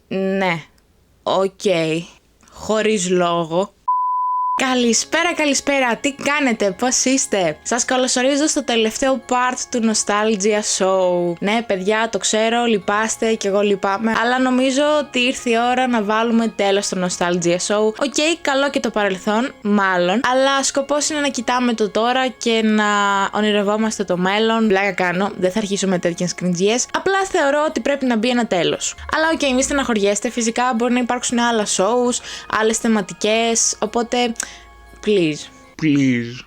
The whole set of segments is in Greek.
Ναι, οκ. Χωρίς λόγο. Καλησπέρα, τι κάνετε, πώς είστε? Σας καλωσορίζω στο τελευταίο part του Nostalgia Show. Ναι παιδιά, το ξέρω, λυπάστε και εγώ λυπάμαι, αλλά νομίζω ότι ήρθε η ώρα να βάλουμε τέλος στο Nostalgia Show. Οκ, καλό και το παρελθόν, μάλλον, αλλά σκοπός είναι να κοιτάμε το τώρα και να ονειρευόμαστε το μέλλον. Πλάκα κάνω, δεν θα αρχίσω με τέτοιες κριντζιές, απλά θεωρώ ότι πρέπει να μπει ένα τέλος. Αλλά οκ, μη στεναχωριέστε, φυσικά μπορεί να υπάρξουν άλλα shows, άλλες θεματικές, οπότε please.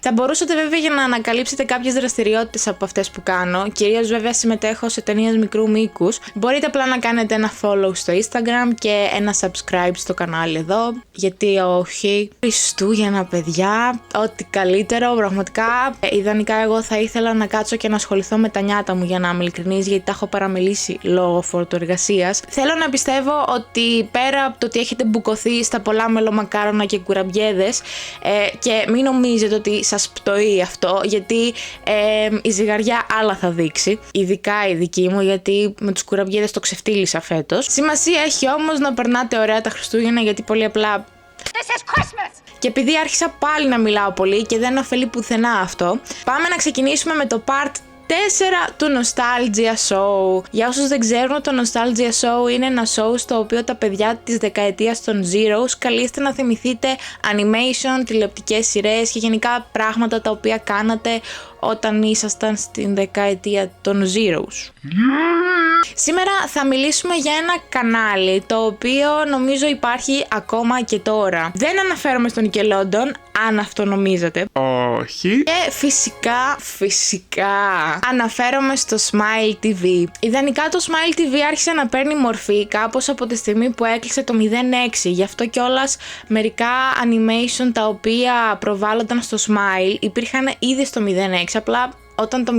Θα μπορούσατε βέβαια για να ανακαλύψετε κάποιες δραστηριότητες από αυτές που κάνω, κυρίως βέβαια συμμετέχω σε ταινίες μικρού μήκους. Μπορείτε απλά να κάνετε ένα follow στο Instagram και ένα subscribe στο κανάλι εδώ, γιατί όχι. Χριστούγεννα παιδιά, ό,τι καλύτερο πραγματικά. Ιδανικά εγώ θα ήθελα να κάτσω και να ασχοληθώ με τα νιάτα μου, για να είμαι ειλικρινής, γιατί τα έχω παραμελήσει λόγω φόρτου εργασίας. Θέλω να πιστεύω ότι πέρα από το ότι έχετε μπουκωθεί στα πολλά μελομακάρονα και κουραμπιέδες και μην νομίζετε ότι σας πτωεί αυτό, γιατί η ζυγαριά άλλα θα δείξει, ειδικά η δική μου, γιατί με τους κουραμπιέδες το ξεφτύλισα φέτος. Σημασία έχει όμως να περνάτε ωραία τα Χριστούγεννα, γιατί πολύ απλά This is Christmas! Και επειδή άρχισα πάλι να μιλάω πολύ και δεν ωφελεί πουθενά αυτό, πάμε να ξεκινήσουμε με το part 4 του Nostalgia Show. Για όσους δεν ξέρουν, το Nostalgia Show είναι ένα show στο οποίο τα παιδιά της δεκαετίας των Zeros καλείστε να θυμηθείτε animation, τηλεοπτικές σειρές και γενικά πράγματα τα οποία κάνατε όταν ήσασταν στην δεκαετία των Zeros. Σήμερα θα μιλήσουμε για ένα κανάλι το οποίο νομίζω υπάρχει ακόμα και τώρα. Δεν αναφέρομαι στον Nickelodeon, αν αυτό νομίζετε. Όχι. Και φυσικά αναφέρομαι στο Smile TV. Ιδανικά το Smile TV άρχισε να παίρνει μορφή κάπως από τη στιγμή που έκλεισε το 06. Γι' αυτό κιόλας μερικά animation τα οποία προβάλλονταν στο Smile υπήρχαν ήδη στο 06. Απλά όταν το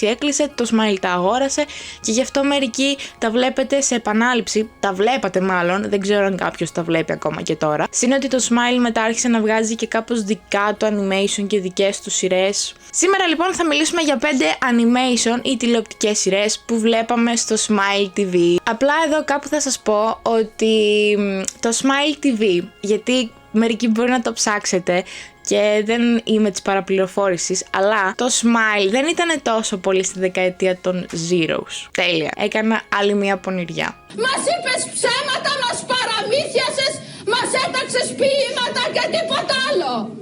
06 έκλεισε, το Smile τα αγόρασε και γι' αυτό μερικοί τα βλέπετε σε επανάληψη. Τα βλέπατε μάλλον, δεν ξέρω αν κάποιος τα βλέπει ακόμα και τώρα. Συν ότι το Smile μετά άρχισε να βγάζει και κάπως δικά του animation και δικές του σειρές. Σήμερα λοιπόν θα μιλήσουμε για 5 animation ή τηλεοπτικές σειρές που βλέπαμε στο Smile TV. Απλά εδώ κάπου θα σας πω ότι το Smile TV, γιατί μερικοί μπορεί να το ψάξετε και δεν είμαι της παραπληροφόρησης, αλλά το Smile δεν ήταν τόσο πολύ στη δεκαετία των Zeros. Τέλεια. Έκανα άλλη μια πονηριά. Μας είπες ψέματα, μας παραμύθιασες, μας έταξες ποίηματα και τίποτα άλλο.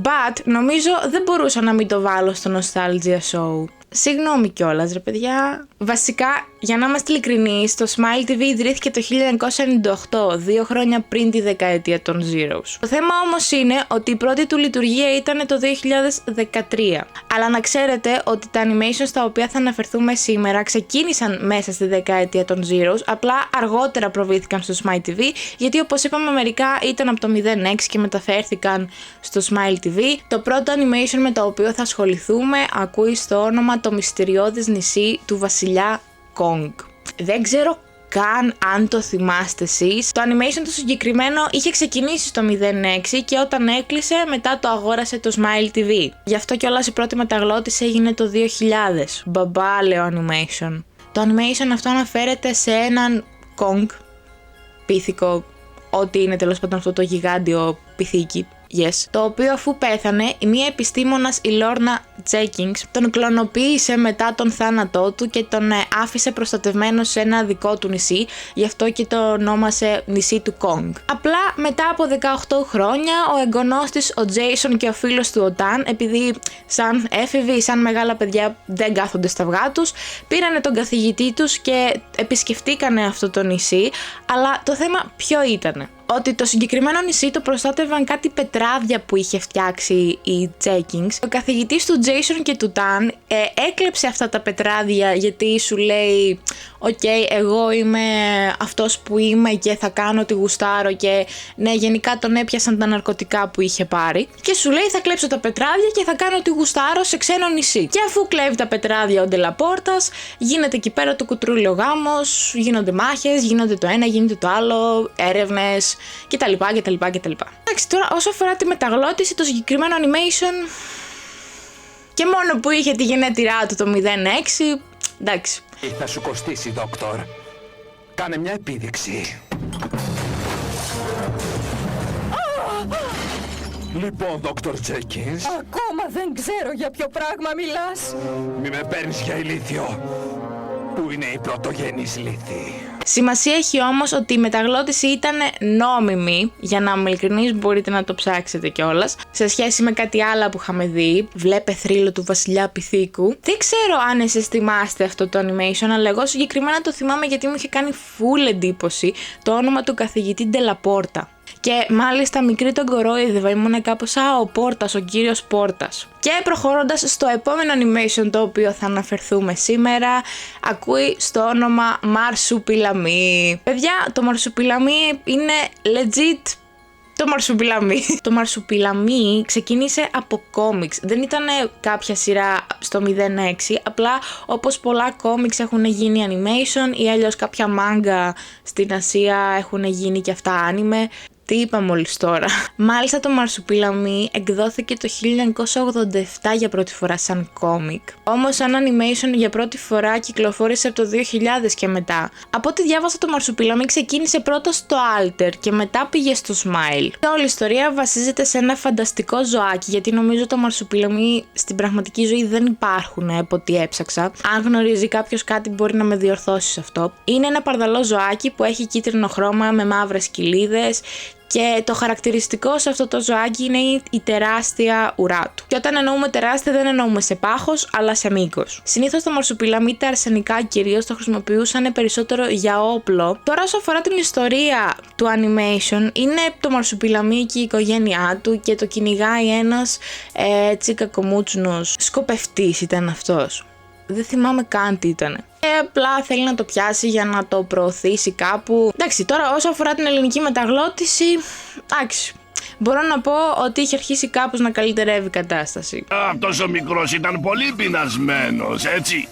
But νομίζω δεν μπορούσα να μην το βάλω στο Nostalgia Show. Συγγνώμη κιόλας ρε παιδιά. Βασικά, για να είμαστε ειλικρινείς, το Smile TV ιδρύθηκε το 1998, 2 χρόνια πριν τη δεκαετία των Zeros. Το θέμα όμως είναι ότι η πρώτη του λειτουργία ήταν το 2013. Αλλά να ξέρετε ότι τα animations στα οποία θα αναφερθούμε σήμερα ξεκίνησαν μέσα στη δεκαετία των Zeros, απλά αργότερα προβήθηκαν στο Smile TV, γιατί όπως είπαμε μερικά ήταν από το 06 και μεταφέρθηκαν στο Smile TV. Το πρώτο animation με το οποίο θα ασχοληθούμε ακούει στο όνομα το μυστηριώδες νησί του βασιλιά Kong. Δεν ξέρω καν αν το θυμάστε εσείς. Το animation του συγκεκριμένο είχε ξεκινήσει στο 06 και όταν έκλεισε μετά το αγόρασε το Smile TV. Γι' αυτό κιόλας η πρώτη μεταγλώτηση έγινε το 2000. Μπαμπάλαιο animation. Το animation αυτό αναφέρεται σε έναν Kong, πίθηκο, ό,τι είναι τέλος πάντων αυτό το γιγάντιο πυθίκι. Yes. Το οποίο αφού πέθανε, η μία επιστήμονας, η Lorna Jenkins, τον κλωνοποίησε μετά τον θάνατό του και τον άφησε προστατευμένο σε ένα δικό του νησί, γι' αυτό και το ονόμασε νησί του Kong. Απλά μετά από 18 χρόνια, ο εγγονός της, ο Jason και ο φίλος του, ο Dan, επειδή σαν έφηβοι, σαν μεγάλα παιδιά δεν κάθονται στα αυγά τους, πήρανε τον καθηγητή τους και επισκεφτήκανε αυτό το νησί, αλλά το θέμα ποιο ήτανε? Ότι το συγκεκριμένο νησί το προστάτευαν κάτι πετράδια που είχε φτιάξει η Jenkins. Ο καθηγητής του Jason και του Dan έκλεψε αυτά τα πετράδια γιατί σου λέει «ΟΚ, εγώ είμαι αυτός που είμαι και θα κάνω ό,τι γουστάρω» και ναι, γενικά τον έπιασαν τα ναρκωτικά που είχε πάρει και σου λέει «θα κλέψω τα πετράδια και θα κάνω ό,τι γουστάρω σε ξένο νησί». Και αφού κλέβει τα πετράδια ο Ντελαπόρτας, γίνεται εκεί πέρα το κουτρούλιο γάμος, γίνονται μάχες, γίνονται το ένα, γίνεται το άλλο, έρευνες κτλ. Εντάξει, τώρα όσο αφορά τη μεταγλώτηση, το συγκεκριμένο animation Και μόνο που είχε τη γενέτειρά του το 06, εντάξει. Θα σου κοστίσει, Δόκτωρ. Κάνε μια επίδειξη. Λοιπόν, Δόκτωρ Τζέκινς. Ακόμα δεν ξέρω για ποιο πράγμα μιλάς. Μη με παίρνεις για ηλίθιο. Πού είναι η πρωτογενής λύθη? Σημασία έχει όμως ότι η μεταγλώτηση ήταν νόμιμη, για να είμαι ειλικρινής μπορείτε να το ψάξετε κιόλας, σε σχέση με κάτι άλλο που είχαμε δει, βλέπε θρύλο του βασιλιά Πυθίκου. Δεν ξέρω αν εσείς θυμάστε αυτό το animation, αλλά εγώ συγκεκριμένα το θυμάμαι γιατί μου είχε κάνει full εντύπωση το όνομα του καθηγητή Ντελαπόρτα. Και μάλιστα μικρή τον κορόιδευα, ήμουν κάπως ο Πόρτας, ο κύριος Πόρτας. Και προχωρώντας στο επόμενο animation το οποίο θα αναφερθούμε σήμερα, ακούει στο όνομα Μαρσουπιλαμί. Παιδιά, το Μαρσουπιλαμί είναι legit το Μαρσουπιλαμί. Το Μαρσουπιλαμί ξεκίνησε από κόμιξ. Δεν ήταν κάποια σειρά στο 06, απλά όπως πολλά κόμιξ έχουν γίνει animation ή αλλιώς κάποια μάγκα στην Ασία έχουν γίνει και αυτά άνιμε. Τι είπα μόλις τώρα. Μάλιστα το Μαρσουπιλαμί εκδόθηκε το 1987 για πρώτη φορά σαν κόμικ. Όμως σαν animation για πρώτη φορά κυκλοφόρησε από το 2000 και μετά. Από ό,τι διάβασα το Μαρσουπιλαμί ξεκίνησε πρώτο στο Alter και μετά πήγε στο Smile. Και όλη η ιστορία βασίζεται σε ένα φανταστικό ζωάκι, γιατί νομίζω το Μαρσουπιλαμί στην πραγματική ζωή δεν υπάρχουν από ό,τι έψαξα. Αν γνωρίζει κάποιος κάτι μπορεί να με διορθώσει σε αυτό. Είναι ένα παρδαλό ζωάκι που έχει κίτρινο χρώμα με μαύρες κοιλίδες. Και το χαρακτηριστικό σε αυτό το ζωάκι είναι η τεράστια ουρά του. Και όταν εννοούμε τεράστια δεν εννοούμε σε πάχος, αλλά σε μήκος. Συνήθως το Μαρσουπιλαμί τα αρσενικά κυρίως το χρησιμοποιούσαν περισσότερο για όπλο. Τώρα όσο αφορά την ιστορία του animation, είναι το Μαρσουπιλαμί και η οικογένειά του και το κυνηγάει ένας έτσι κακομούτσουνος σκοπευτής ήταν αυτός. Δεν θυμάμαι καν τι ήταν. Και απλά θέλει να το πιάσει για να το προωθήσει κάπου. Εντάξει, τώρα όσο αφορά την ελληνική μεταγλώτηση, εντάξει, μπορώ να πω ότι είχε αρχίσει κάπως να καλυτερεύει η κατάσταση. Αυτός ο μικρός ήταν πολύ πεινασμένος, έτσι.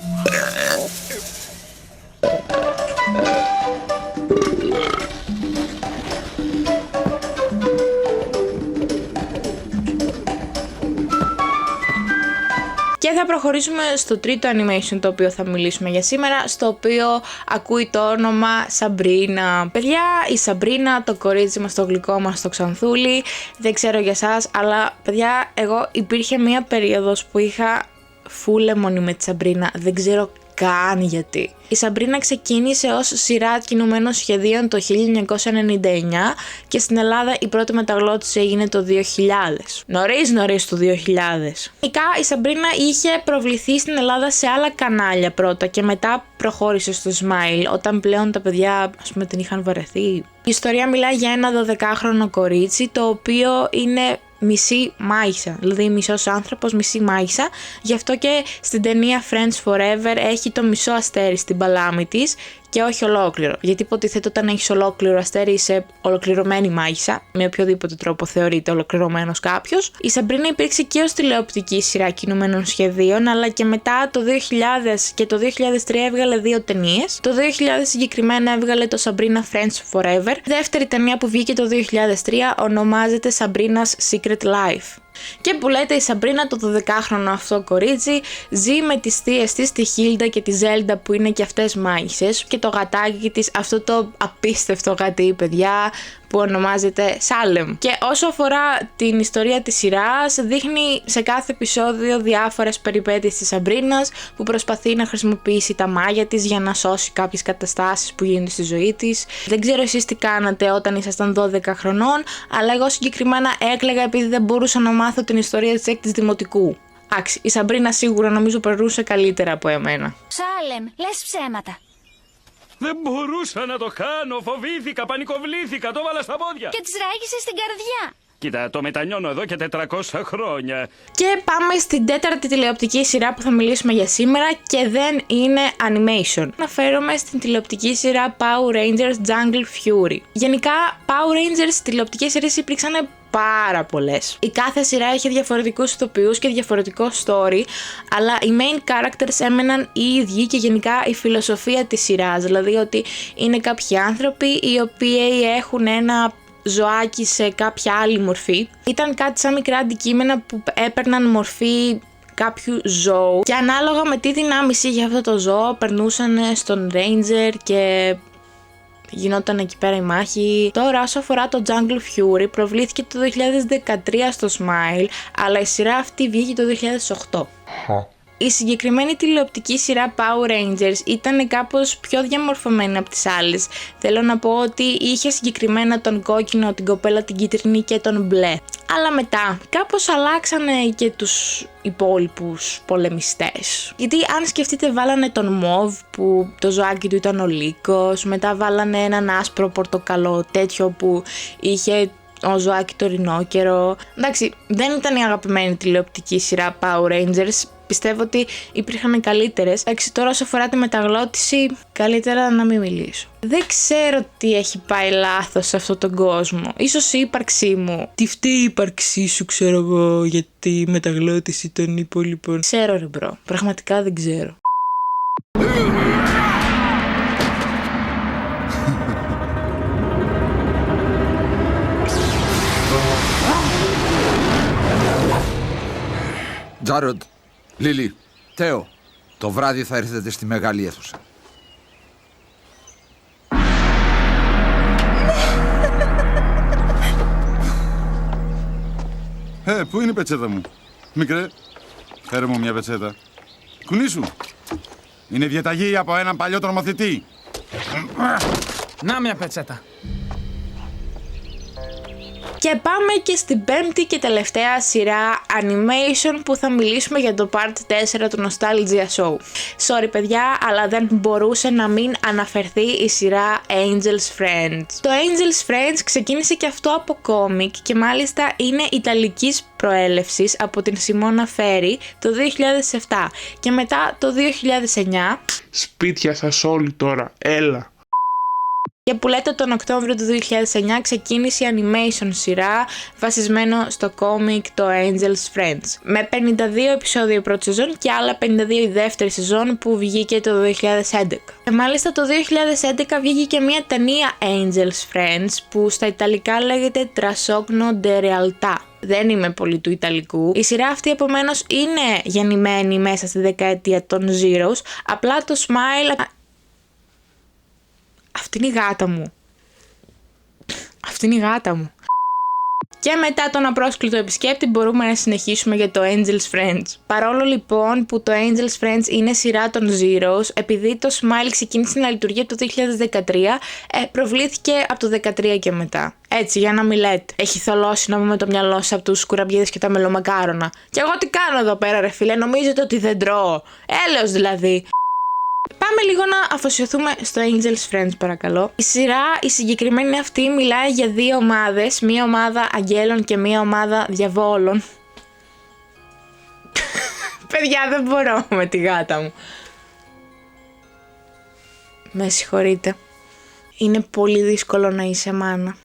Και θα προχωρήσουμε στο τρίτο animation το οποίο θα μιλήσουμε για σήμερα, στο οποίο ακούει το όνομα Σαμπρίνα. Παιδιά, η Σαμπρίνα, το κορίτσι μας, το γλυκό μας, το ξανθούλι, δεν ξέρω για σας, αλλά παιδιά, εγώ υπήρχε μία περίοδος που είχα full αιμονή με τη Σαμπρίνα, δεν ξέρω καν γιατί. Η Σαμπρίνα ξεκίνησε ως σειρά κινουμένων σχεδίων το 1999 και στην Ελλάδα η πρώτη μεταγλώτηση έγινε το 2000. Νωρίς το 2000. Γενικά η Σαμπρίνα είχε προβληθεί στην Ελλάδα σε άλλα κανάλια πρώτα και μετά προχώρησε στο Smile, όταν πλέον τα παιδιά ας πούμε την είχαν βαρεθεί. Η ιστορία μιλάει για ένα 12χρονο κορίτσι το οποίο είναι μισή μάγισσα, δηλαδή μισός άνθρωπος, μισή μάγισσα. Γι' αυτό και στην ταινία Friends Forever έχει το μισό αστέρι στην παλάμη της και όχι ολόκληρο. Γιατί υποτίθεται όταν έχεις ολόκληρο αστέρι είσαι ολοκληρωμένη μάγισσα, με οποιοδήποτε τρόπο θεωρείται ολοκληρωμένος κάποιος. Η Σαμπρίνα υπήρξε και ως τηλεοπτική σειρά κινουμένων σχεδίων, αλλά και μετά το 2000 και το 2003 έβγαλε 2 ταινίες. Το 2000 συγκεκριμένα έβγαλε το Sabrina Friends Forever. Δεύτερη ταινία που βγήκε το 2003 ονομάζεται Sabrina's Secret Life. Και που λέτε η Σαμπρίνα, το 12χρονο αυτό κορίτσι, ζει με τις θείες της, τη Χίλντα και τη Ζέλντα που είναι και αυτές μάγισσες, και το γατάκι της, αυτό το απίστευτο γατί, παιδιά, που ονομάζεται Σάλεμ. Και όσο αφορά την ιστορία της σειράς, δείχνει σε κάθε επεισόδιο διάφορες περιπέτειες της Σαμπρίνας που προσπαθεί να χρησιμοποιήσει τα μάγια της για να σώσει κάποιες καταστάσεις που γίνονται στη ζωή της. Δεν ξέρω εσείς τι κάνατε όταν ήσασταν 12 χρονών, αλλά εγώ συγκεκριμένα έκλαιγα επειδή δεν μπορούσα να μάθω την ιστορία της έκτης δημοτικού. Άξι, η Σαμπρίνα σίγουρα νομίζω περνούσε καλύτερα από εμένα. Σάλεμ, λες ψέματα. Δεν μπορούσα να το κάνω, φοβήθηκα, πανικοβλήθηκα, το βάλα στα πόδια. Και τις ράγισες στην καρδιά. Κοίτα, το μετανιώνω εδώ και 400 χρόνια. Και πάμε στην τέταρτη τηλεοπτική σειρά που θα μιλήσουμε για σήμερα και δεν είναι animation. Αναφέρομαι στην τηλεοπτική σειρά Power Rangers Jungle Fury. Γενικά, Power Rangers τηλεοπτικές σειρές υπήρξαν πάρα πολλές. Η κάθε σειρά είχε διαφορετικούς ηθοποιούς και διαφορετικό story, αλλά οι main characters έμεναν οι ίδιοι και γενικά η φιλοσοφία της σειράς, δηλαδή ότι είναι κάποιοι άνθρωποι οι οποίοι έχουν ένα ζωάκι σε κάποια άλλη μορφή. Ήταν κάτι σαν μικρά αντικείμενα που έπαιρναν μορφή κάποιου ζώου και ανάλογα με τι δυνάμεις είχε αυτό το ζώο περνούσαν στον Ranger και γινόταν εκεί πέρα η μάχη. Τώρα, όσο αφορά το Jungle Fury, προβλήθηκε το 2013 στο Smile, αλλά η σειρά αυτή βγήκε το 2008. Η συγκεκριμένη τηλεοπτική σειρά Power Rangers ήταν κάπως πιο διαμορφωμένη από τις άλλες. Θέλω να πω ότι είχε συγκεκριμένα τον κόκκινο, την κοπέλα την κίτρινη και τον μπλε. Αλλά μετά κάπως αλλάξανε και τους υπόλοιπους πολεμιστές. Γιατί αν σκεφτείτε βάλανε τον Μοβ που το ζωάκι του ήταν ο Λύκος, μετά βάλανε έναν άσπρο πορτοκαλό τέτοιο που είχε ο ζωάκι το ρινόκερο. Εντάξει, δεν ήταν η αγαπημένη τηλεοπτική σειρά Power Rangers. Πιστεύω ότι υπήρχαν καλύτερες. Εντάξει, τώρα όσο αφορά τη μεταγλώτηση, καλύτερα να μην μιλήσω. Δεν ξέρω τι έχει πάει λάθος σε αυτόν τον κόσμο. Ίσως η ύπαρξή μου. Τι φταίει η ύπαρξή σου, ξέρω εγώ, για τη μεταγλώτηση των υπόλοιπων. Ξέρω ρε μπρο, πραγματικά δεν ξέρω. Τζάροντ, Λίλι, Τέο, το βράδυ θα έρθετε στη μεγάλη αίθουσα. Πού είναι η πετσέτα μου? Μικρέ, φέρε μου μια πετσέτα. Κουνήσου. Είναι διαταγή από έναν παλιό τρομοθετή. Να μια πετσέτα. Και πάμε και στην πέμπτη και τελευταία σειρά animation που θα μιλήσουμε για το part 4 του Nostalgia Show. Sorry παιδιά, αλλά δεν μπορούσε να μην αναφερθεί η σειρά Angel's Friends. Το Angel's Friends ξεκίνησε και αυτό από κόμικ και μάλιστα είναι ιταλικής προέλευσης από την Σιμώνα Φέρι το 2007 και μετά το 2009... Σπίτια σας όλοι τώρα, έλα! Και που λέτε τον Οκτώβριο του 2009 ξεκίνησε η animation σειρά βασισμένο στο κόμικ το Angel's Friends. Με 52 επεισόδια η πρώτη σεζόν και άλλα 52 η δεύτερη σεζόν που βγήκε το 2011. Και μάλιστα το 2011 βγήκε και μια ταινία Angel's Friends που στα Ιταλικά λέγεται Trasogno de Realtà. Δεν είμαι πολύ του Ιταλικού. Η σειρά αυτή επομένως είναι γεννημένη μέσα στη δεκαετία των Zeros, απλά το Smile... Αυτή είναι η γάτα μου. Αυτή είναι η γάτα μου. Και μετά τον απρόσκλητο επισκέπτη μπορούμε να συνεχίσουμε για το Angel's Friends. Παρόλο λοιπόν που το Angel's Friends είναι σειρά των Zeros, επειδή το Smile ξεκίνησε να λειτουργεί το 2013, προβλήθηκε από το 2013 και μετά. Έτσι, για να μην λέτε. Έχει θολώσει να με το μυαλό σας από τους κουραμπιέδες και τα μελομακάρονα. Και εγώ τι κάνω εδώ πέρα ρε φίλε, νομίζετε ότι δεν τρώω? Έλεος δηλαδή. Πάμε λίγο να αφοσιωθούμε στο Angel's Friends παρακαλώ. Η σειρά, η συγκεκριμένη αυτή, μιλάει για δύο ομάδες. Μία ομάδα αγγέλων και μία ομάδα διαβόλων. Παιδιά, δεν μπορώ με τη γάτα μου. Με συγχωρείτε. Είναι πολύ δύσκολο να είσαι μάνα.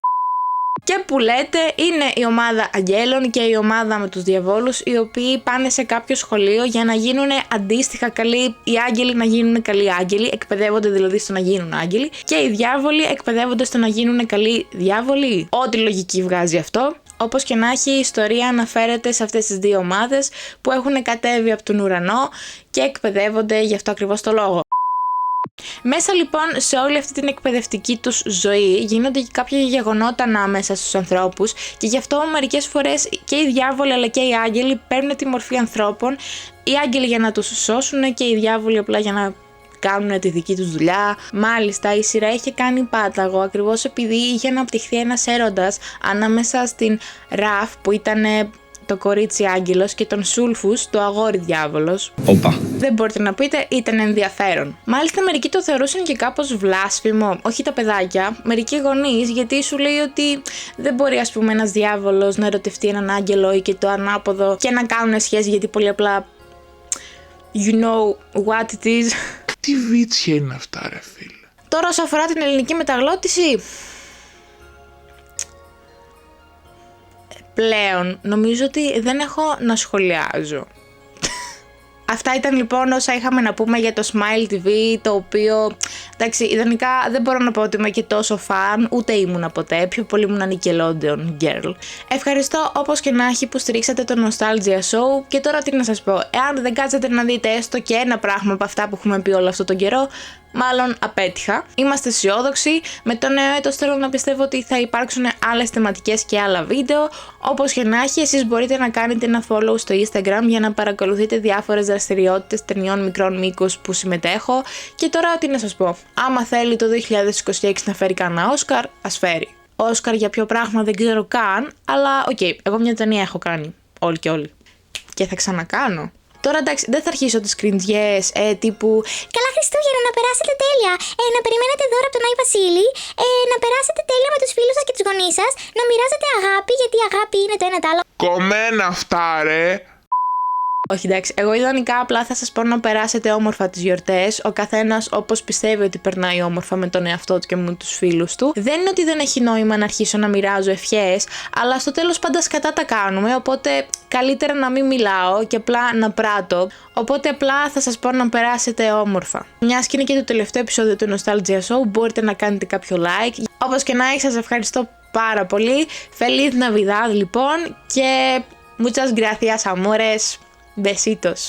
Και που λέτε είναι η ομάδα αγγέλων και η ομάδα με τους διαβόλους, οι οποίοι πάνε σε κάποιο σχολείο για να γίνουν αντίστοιχα καλοί, οι άγγελοι να γίνουν καλοί άγγελοι, εκπαιδεύονται δηλαδή στο να γίνουν άγγελοι, και οι διάβολοι εκπαιδεύονται στο να γίνουν καλοί διάβολοι. Ό,τι λογική βγάζει αυτό. Όπως και να έχει, η ιστορία αναφέρεται σε αυτές τις δύο ομάδες που έχουν κατέβει από τον ουρανό και εκπαιδεύονται γι' αυτό ακριβώς το λόγο. Μέσα λοιπόν σε όλη αυτή την εκπαιδευτική τους ζωή γίνονται και κάποια γεγονότα ανάμεσα στους ανθρώπους και γι' αυτό μερικές φορές και οι διάβολοι αλλά και οι άγγελοι παίρνουν τη μορφή ανθρώπων, οι άγγελοι για να τους σώσουν και οι διάβολοι απλά για να κάνουν τη δική τους δουλειά. Μάλιστα η σειρά είχε κάνει πάταγο ακριβώς επειδή είχε αναπτυχθεί ένας έρωτας ανάμεσα στην Ραφ που ήταν το κορίτσι άγγελος και τον Σούλφους, το αγόρι διάβολος. Οπα. Δεν μπορείτε να πείτε, ήταν ενδιαφέρον. Μάλιστα μερικοί το θεωρούσαν και κάπως βλάσφημο, όχι τα παιδάκια, μερικοί γονείς, γιατί σου λέει ότι δεν μπορεί ας πούμε ένας διάβολος να ερωτευτεί έναν άγγελο ή και το ανάποδο και να κάνουν σχέση γιατί πολύ απλά you know what it is. Τι βίτσια είναι αυτά ρε φίλε. Τώρα όσο αφορά την ελληνική μεταγλώτηση, πλέον νομίζω ότι δεν έχω να σχολιάζω. Αυτά ήταν λοιπόν όσα είχαμε να πούμε για το Smile TV, το οποίο Εντάξει, ιδανικά δεν μπορώ να πω ότι είμαι και τόσο φαν, ούτε ήμουνα ποτέ, πιο πολύ ήμουνα Nickelodeon girl. Ευχαριστώ όπως και να έχει που στηρίξατε το Nostalgia Show και τώρα τι να σας πω, εάν δεν κάτσετε να δείτε έστω και ένα πράγμα από αυτά που έχουμε πει όλο αυτόν τον καιρό, μάλλον απέτυχα. Είμαστε αισιόδοξοι. Με το νέο έτος θέλω να πιστεύω ότι θα υπάρξουν άλλες θεματικές και άλλα βίντεο. Όπως και να έχει, εσείς μπορείτε να κάνετε ένα follow στο Instagram για να παρακολουθείτε διάφορες δραστηριότητες ταινιών μικρών μήκους που συμμετέχω. Και τώρα τι να σας πω. Άμα θέλει το 2026 να φέρει κανένα Όσκαρ, ας φέρει. Όσκαρ για ποιο πράγμα δεν ξέρω καν, αλλά οκ, εγώ μια ταινία έχω κάνει. Όλοι και όλοι. Και θα ξανακάνω. Τώρα εντάξει, δεν θα αρχίσω τις κριντζιές τύπου Καλά Χριστούγεννα, να περάσετε τέλεια. Να περιμένετε δώρα από τον Άι Βασίλη. Να περάσετε τέλεια με τους φίλους σας και τους γονείς σας. Να μοιράζετε αγάπη, γιατί η αγάπη είναι το ένα τ' άλλο. Κομμένα αυτά ρε. Όχι εντάξει, εγώ ιδανικά απλά θα σας πω να περάσετε όμορφα τις γιορτές, ο καθένας όπως πιστεύει ότι περνάει όμορφα με τον εαυτό του και με τους φίλους του. Δεν είναι ότι δεν έχει νόημα να αρχίσω να μοιράζω ευχές, αλλά στο τέλος πάντα σκατά τα κάνουμε, οπότε καλύτερα να μην μιλάω και απλά να πράττω. Οπότε απλά θα σας πω να περάσετε όμορφα. Μιας και είναι και το τελευταίο επεισόδιο του Nostalgia Show, μπορείτε να κάνετε κάποιο like. Όπως και να έχει, σας ευχαριστώ πάρα πολύ. Feliz Navidad λοιπόν και muchas gracias amores. Besitos.